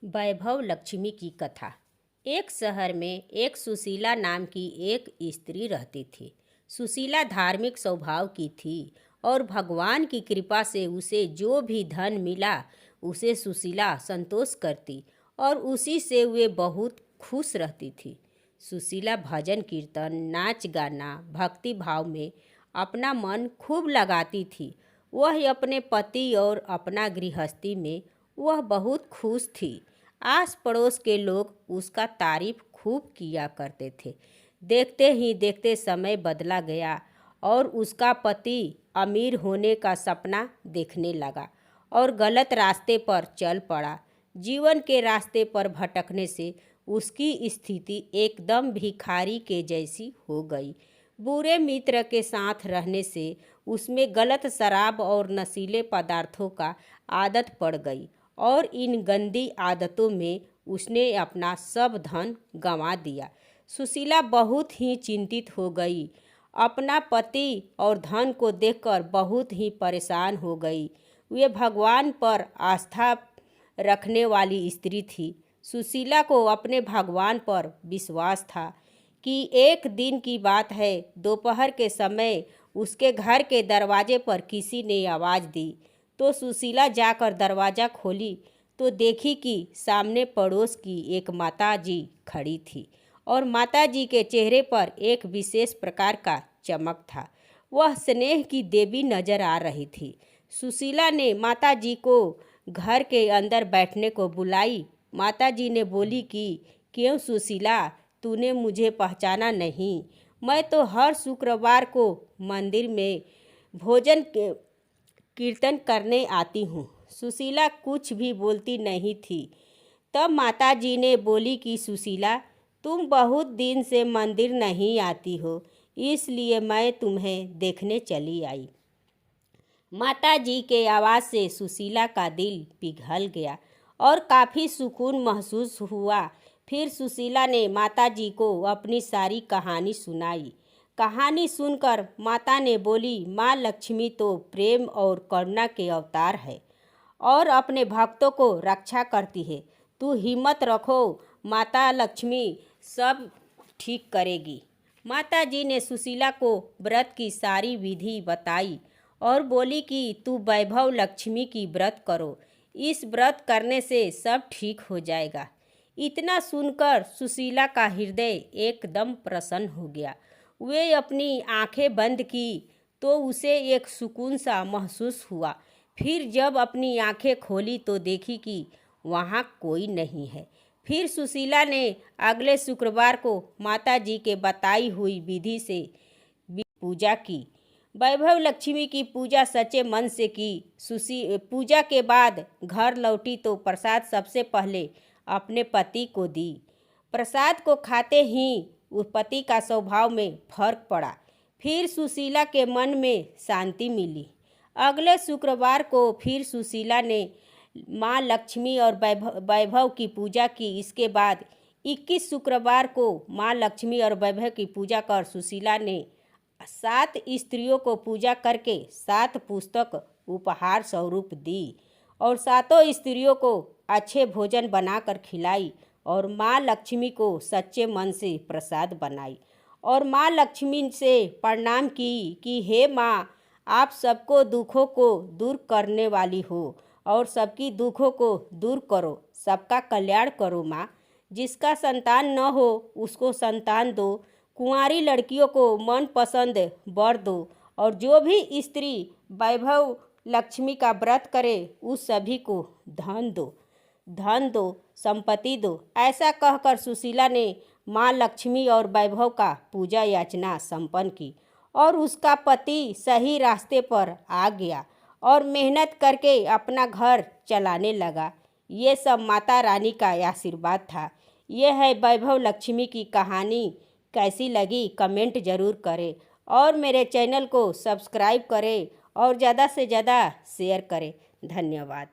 वैभव लक्ष्मी की कथा। एक शहर में एक सुशीला नाम की एक स्त्री रहती थी। सुशीला धार्मिक स्वभाव की थी और भगवान की कृपा से उसे जो भी धन मिला उसे सुशीला संतोष करती और उसी से वे बहुत खुश रहती थी। सुशीला भजन कीर्तन नाच गाना भक्ति भाव में अपना मन खूब लगाती थी। वह अपने पति और अपना गृहस्थी में वह बहुत खुश थी। आस पड़ोस के लोग उसका तारीफ खूब किया करते थे। देखते ही देखते समय बदला गया और उसका पति अमीर होने का सपना देखने लगा और गलत रास्ते पर चल पड़ा। जीवन के रास्ते पर भटकने से उसकी स्थिति एकदम भिखारी के जैसी हो गई। बुरे मित्र के साथ रहने से उसमें गलत शराब और नशीले पदार्थों का आदत पड़ गई और इन गंदी आदतों में उसने अपना सब धन गंवा दिया। सुशीला बहुत ही चिंतित हो गई। अपना पति और धन को देखकर बहुत ही परेशान हो गई। वे भगवान पर आस्था रखने वाली स्त्री थी। सुशीला को अपने भगवान पर विश्वास था कि एक दिन की बात है, दोपहर के समय उसके घर के दरवाजे पर किसी ने आवाज़ दी। तो सुशीला जाकर दरवाज़ा खोली तो देखी कि सामने पड़ोस की एक माता जी खड़ी थी और माता जी के चेहरे पर एक विशेष प्रकार का चमक था। वह स्नेह की देवी नजर आ रही थी। सुशीला ने माता जी को घर के अंदर बैठने को बुलाई। माता जी ने बोली कि क्यों सुशीला, तूने मुझे पहचाना नहीं? मैं तो हर शुक्रवार को मंदिर में भोजन कीर्तन करने आती हूँ। सुशीला कुछ भी बोलती नहीं थी। तब माता जी ने बोली कि सुशीला, तुम बहुत दिन से मंदिर नहीं आती हो, इसलिए मैं तुम्हें देखने चली आई। माता जी के आवाज़ से सुशीला का दिल पिघल गया और काफ़ी सुकून महसूस हुआ। फिर सुशीला ने माता जी को अपनी सारी कहानी सुनाई। कहानी सुनकर माता ने बोली, माँ लक्ष्मी तो प्रेम और करुणा के अवतार है और अपने भक्तों को रक्षा करती है। तू हिम्मत रखो, माता लक्ष्मी सब ठीक करेगी। माता जी ने सुशीला को व्रत की सारी विधि बताई और बोली कि तू वैभव लक्ष्मी की व्रत करो, इस व्रत करने से सब ठीक हो जाएगा। इतना सुनकर सुशीला का हृदय एकदम प्रसन्न हो गया। वे अपनी आंखें बंद की तो उसे एक सुकून सा महसूस हुआ। फिर जब अपनी आंखें खोली तो देखी कि वहाँ कोई नहीं है। फिर सुशीला ने अगले शुक्रवार को माता जी के बताई हुई विधि से पूजा की। वैभव लक्ष्मी की पूजा सच्चे मन से की। पूजा के बाद घर लौटी तो प्रसाद सबसे पहले अपने पति को दी। प्रसाद को खाते ही उस पति का स्वभाव में फर्क पड़ा। फिर सुशीला के मन में शांति मिली। अगले शुक्रवार को फिर सुशीला ने माँ लक्ष्मी और वैभव की पूजा की। इसके बाद 21 शुक्रवार को माँ लक्ष्मी और वैभव की पूजा कर सुशीला ने 7 स्त्रियों को पूजा करके 7 पुस्तक उपहार स्वरूप दी और 7 स्त्रियों को अच्छे भोजन बनाकर खिलाई और माँ लक्ष्मी को सच्चे मन से प्रसाद बनाई और माँ लक्ष्मी से प्रणाम की कि हे माँ, आप सबको दुखों को दूर करने वाली हो और सबकी दुखों को दूर करो, सबका कल्याण करो माँ। जिसका संतान न हो उसको संतान दो, कुंवारी लड़कियों को मन पसंद वर दो और जो भी स्त्री वैभव लक्ष्मी का व्रत करे उस सभी को धन दो, संपत्ति दो। ऐसा कहकर सुशीला ने माँ लक्ष्मी और वैभव का पूजा याचना संपन्न की और उसका पति सही रास्ते पर आ गया और मेहनत करके अपना घर चलाने लगा। ये सब माता रानी का आशीर्वाद था। यह है वैभव लक्ष्मी की कहानी। कैसी लगी कमेंट ज़रूर करें और मेरे चैनल को सब्सक्राइब करें और ज़्यादा से ज़्यादा शेयर करें। धन्यवाद।